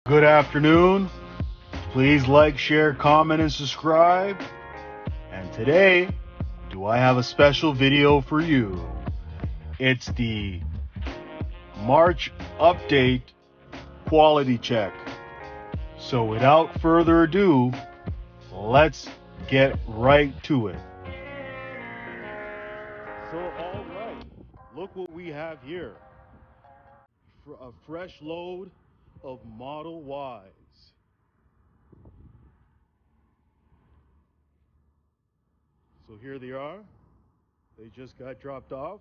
Good afternoon. Please like, share, comment, and subscribe. And today, do I have a special video for you? It's the March update quality check. So without further ado, let's get right to it. So alright, look what we have here. A fresh load of Model Ys. So here they are. They just got dropped off.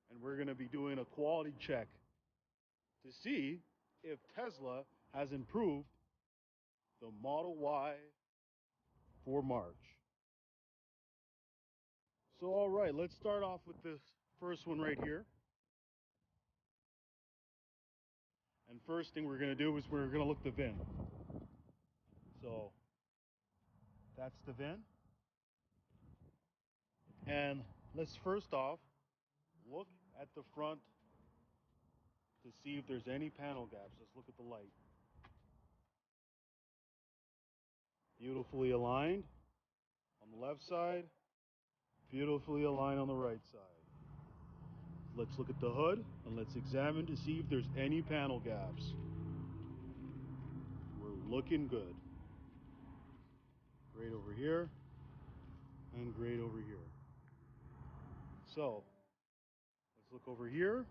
And we're going to be doing a quality check to see if Tesla has improved the Model Y for March. So, all right, let's start off with this first one right here. And first thing we're going to do is we're going to look the VIN. So, that's the VIN. And let's first off look at the front to see if there's any panel gaps. Let's look at the light. Beautifully aligned on the left side, beautifully aligned on the right side. Let's look at the hood and let's examine to see if there's any panel gaps. We're looking good. Great over here and great over here. So let's look over here.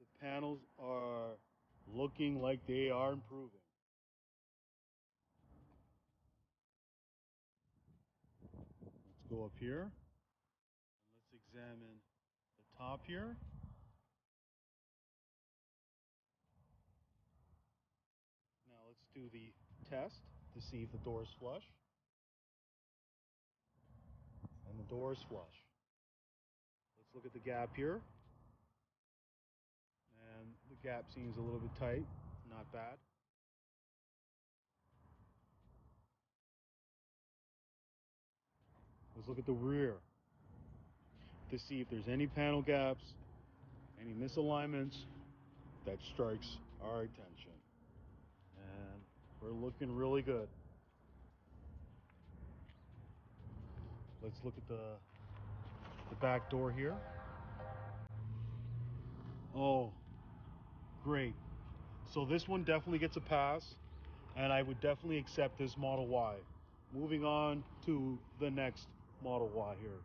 The panels are looking like they are improving. Let's go up here and let's examine the top here. Now let's do the test to see if the door is flush. And the door is flush. Let's look at the gap here. And the gap seems a little bit tight, not bad. Let's look at the rear to see if there's any panel gaps, any misalignments that strikes our attention. And we're looking really good. Let's look at the back door here. Oh, great. So this one definitely gets a pass, and I would definitely accept this Model Y. Moving on to the next Model Y here.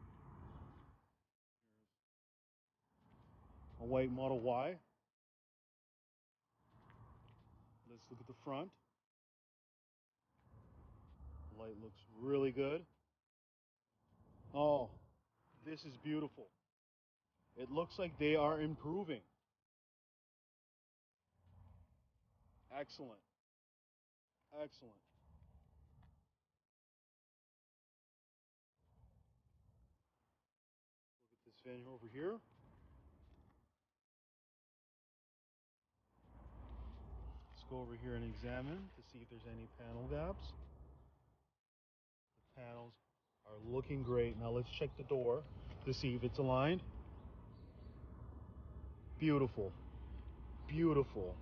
A white Model Y. Let's look at the front. The light looks really good. Oh, this is beautiful. It looks like they are improving. Excellent. Excellent. Look at this fan over here. Let's go over here and examine to see if there's any panel gaps. The panels are looking great. Now let's check the door to see if it's aligned. Beautiful. Beautiful.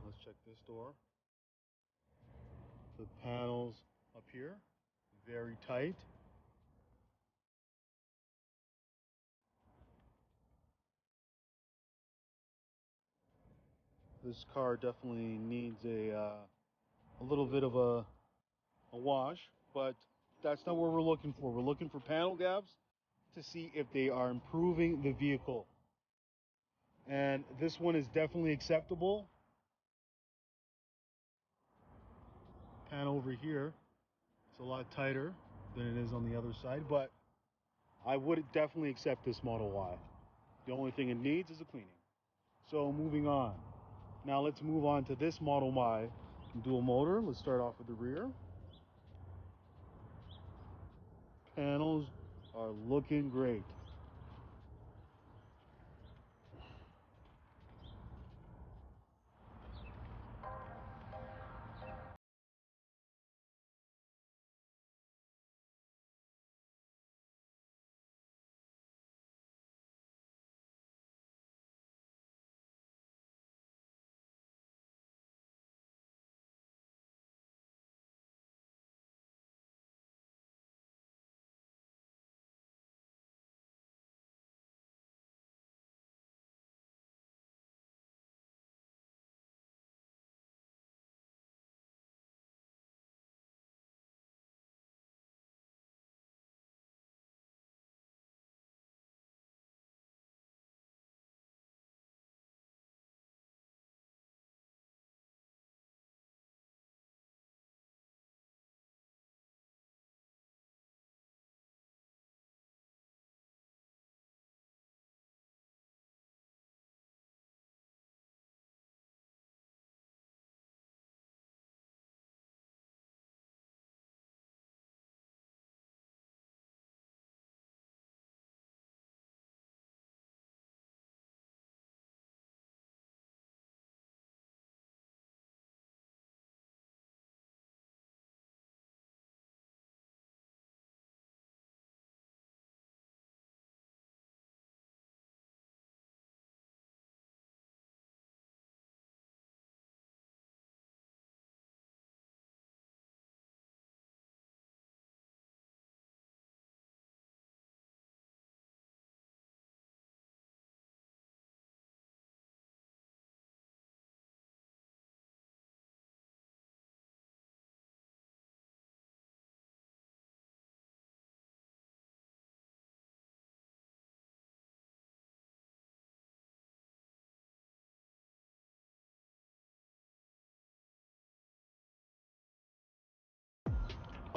Let's check this door. The panels up here, very tight. This car definitely needs a little bit of a wash, but that's not what we're looking for. We're looking for panel gaps to see if they are improving the vehicle. And this one is definitely acceptable. Panel over here, it's a lot tighter than it is on the other side, but I would definitely accept this Model Y. The only thing it needs is a cleaning. So moving on. Now let's move on to this Model Y dual motor. Let's start off with the rear. Panels are looking great.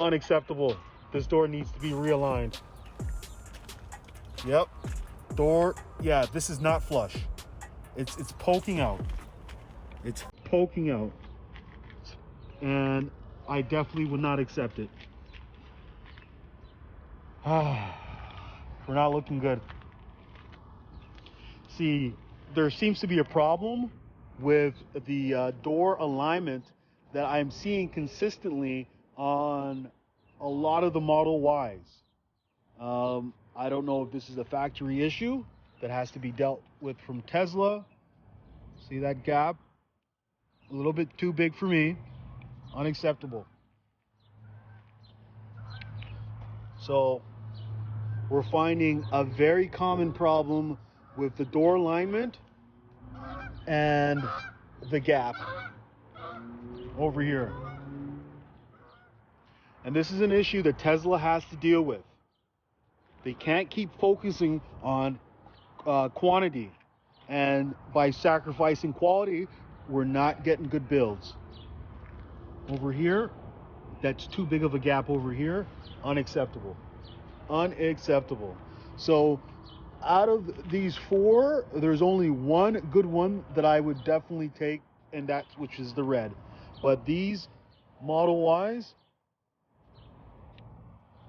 unacceptable. This door needs to be realigned. Yep. Door, yeah, this is not flush. It's poking out. It's poking out. And I definitely would not accept it. We're not looking good. See, there seems to be a problem with the door alignment that I'm seeing consistently on a lot of the Model Ys. I don't know if this is a factory issue that has to be dealt with from Tesla. See that gap? A little bit too big for me. Unacceptable. So we're finding a very common problem with the door alignment and the gap over here. And this is an issue that Tesla has to deal with. They can't keep focusing on quantity, and by sacrificing quality, we're not getting good builds. Over here, that's too big of a gap over here. Unacceptable. Unacceptable. So out of these four, there's only one good one that I would definitely take, and that's which is the red. But these Model Ys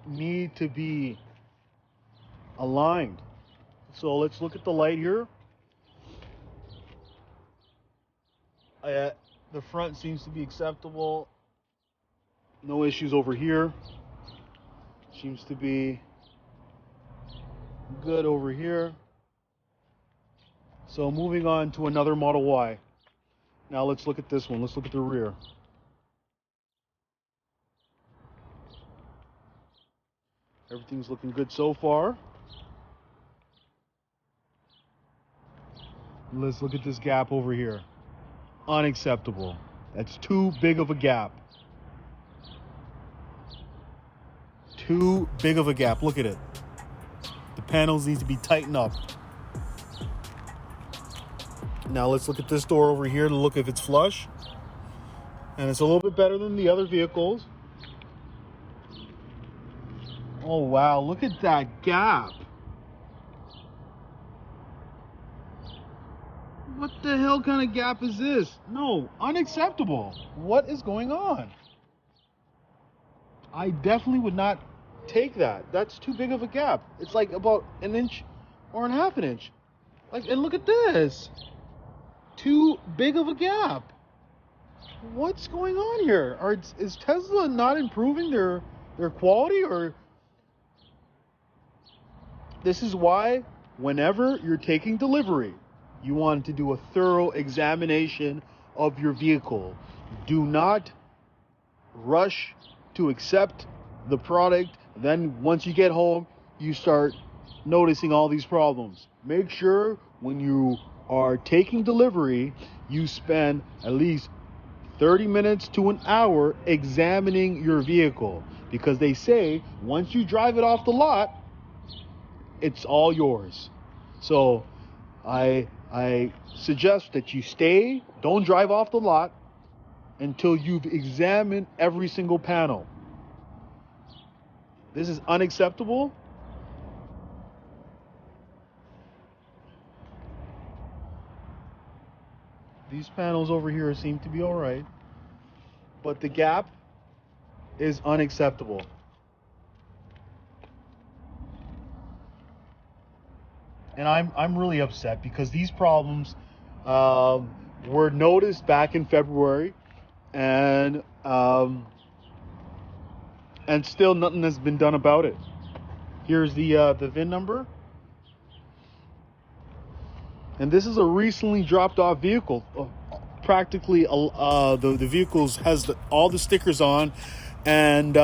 need to be aligned. So let's look at the light here. The front seems to be acceptable. No issues over here. Seems to be good over here. So moving on to another Model Y. Now let's look at this one. Let's look at the rear. Everything's looking good so far. Let's look at this gap over here. Unacceptable. That's too big of a gap. Too big of a gap. Look at it. The panels need to be tightened up. Now let's look at this door over here to look if it's flush. And it's a little bit better than the other vehicles. Oh wow, look at that gap. What the hell kind of gap is this? No, unacceptable. What is going on? I definitely would not take that. That's too big of a gap. It's like about an inch or a half an inch. Like, and look at this. Too big of a gap. What's going on here? Is Tesla not improving their quality, or? This is why whenever you're taking delivery, you want to do a thorough examination of your vehicle. Do not rush to accept the product. Then once you get home, you start noticing all these problems. Make sure when you are taking delivery, you spend at least 30 minutes to an hour examining your vehicle, because they say once you drive it off the lot, it's all yours. So I suggest that you don't drive off the lot until you've examined every single panel. This is unacceptable. These panels over here seem to be all right, but the gap is unacceptable. And I'm really upset because these problems were noticed back in February, and still nothing has been done about it. Here's the VIN number, and this is a recently dropped off vehicle. Practically, the vehicles has all the stickers on, and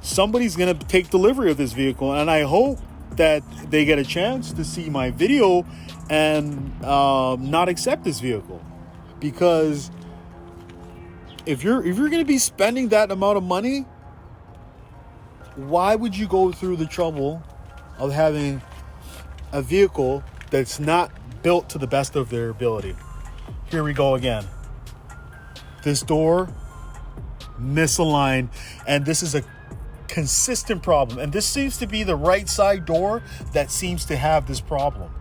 somebody's gonna take delivery of this vehicle, and I hope that they get a chance to see my video and not accept this vehicle, because if you're going to be spending that amount of money, why would you go through the trouble of having a vehicle that's not built to the best of their ability? Here we go again. This door misaligned, and this is a consistent problem. And this seems to be the right side door that seems to have this problem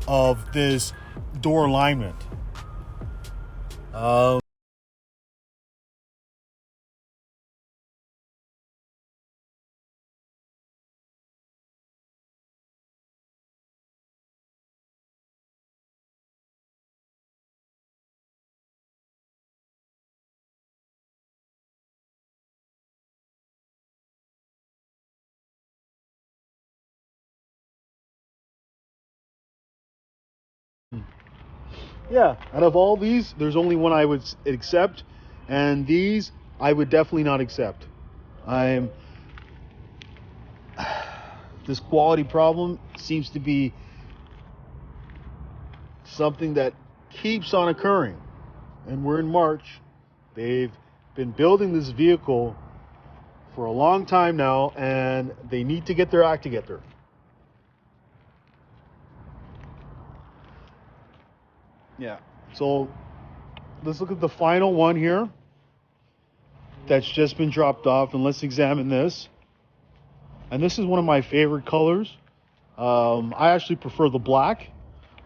of this door alignment. Yeah, out of all these, there's only one I would accept, and these I would definitely not accept. This quality problem seems to be something that keeps on occurring, and we're in March. They've been building this vehicle for a long time now, and they need to get their act together. Yeah. So let's look at the final one here that's just been dropped off, and let's examine this. And this is one of my favorite colors. I actually prefer the black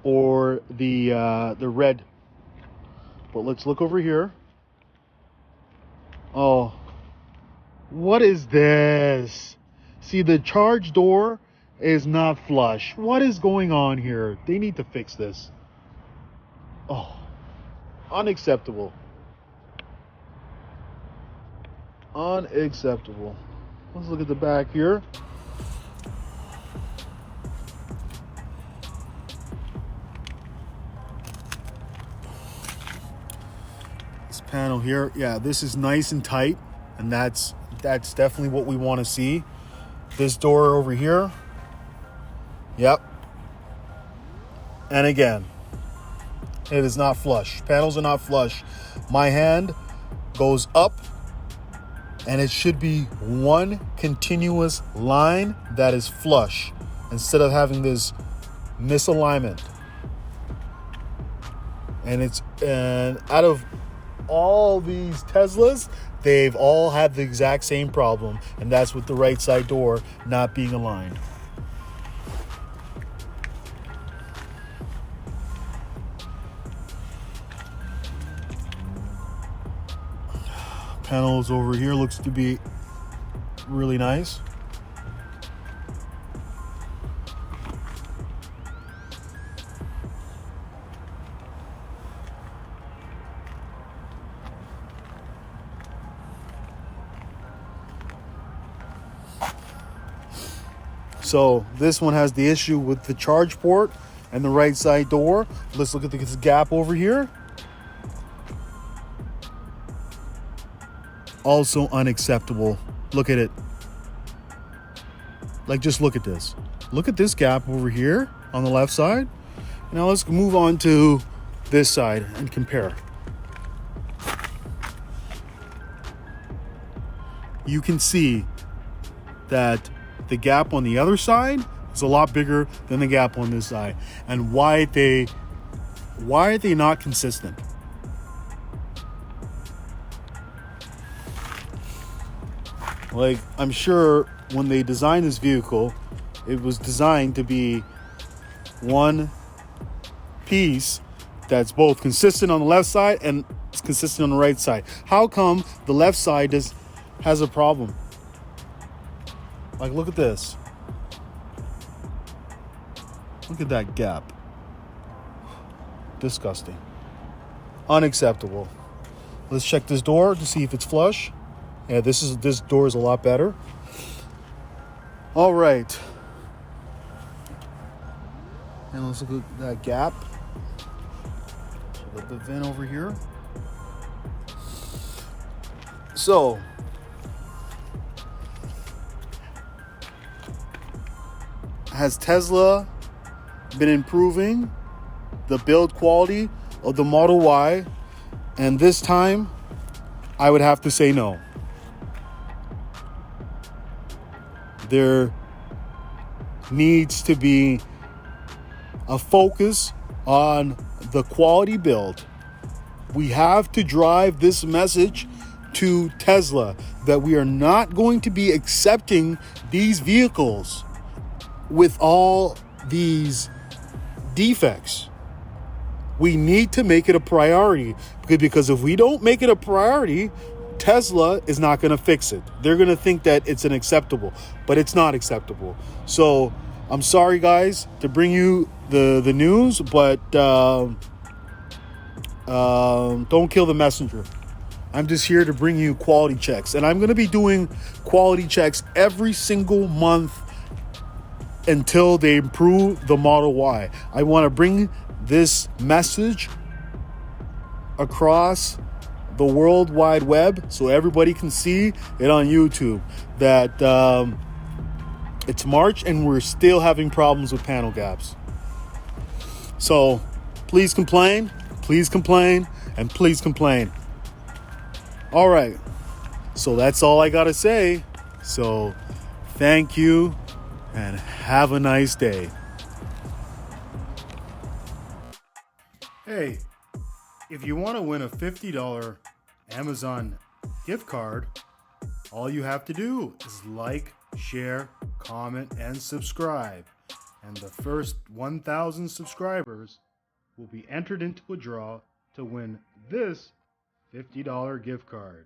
or the red. But let's look over here. Oh, what is this? See, the charge door is not flush. What is going on here? They need to fix this. Oh, unacceptable. Unacceptable. Let's look at the back here. This panel here, yeah, this is nice and tight, and that's definitely what we want to see. This door over here. Yep. And again, it is not flush. Panels are not flush. My hand goes up, and it should be one continuous line that is flush instead of having this misalignment. And out of all these Teslas, they've all had the exact same problem, and that's with the right side door not being aligned. Panels over here looks to be really nice. So this one has the issue with the charge port and the right side door. Let's look at this gap over here. Also unacceptable. Look at it. Like, just look at this. Look at this gap over here on the left side. Now let's move on to this side and compare. You can see that the gap on the other side is a lot bigger than the gap on this side. And why are they not consistent? Like, I'm sure when they designed this vehicle, it was designed to be one piece that's both consistent on the left side and consistent on the right side. How come the left side has a problem? Like, look at this. Look at that gap. Disgusting. Unacceptable. Let's check this door to see if it's flush. Yeah, this door is a lot better. All right. And let's look at that gap. Put the VIN over here. So, has Tesla been improving the build quality of the Model Y? And this time, I would have to say no. There needs to be a focus on the quality build. We have to drive this message to Tesla that we are not going to be accepting these vehicles with all these defects. We need to make it a priority, because if we don't make it a priority, Tesla is not going to fix it. They're going to think that it's acceptable, but it's not acceptable. So I'm sorry, guys, to bring you the news, but don't kill the messenger. I'm just here to bring you quality checks, and I'm going to be doing quality checks every single month until they improve the Model Y. I want to bring this message across the World Wide Web so everybody can see it on YouTube that it's March and we're still having problems with panel gaps. So please complain, and please complain. All right, so that's all I gotta say. So thank you and have a nice day. Hey, if you want to win a $50 Amazon gift card, all you have to do is like, share, comment, and subscribe. And the first 1,000 subscribers will be entered into a draw to win this $50 gift card.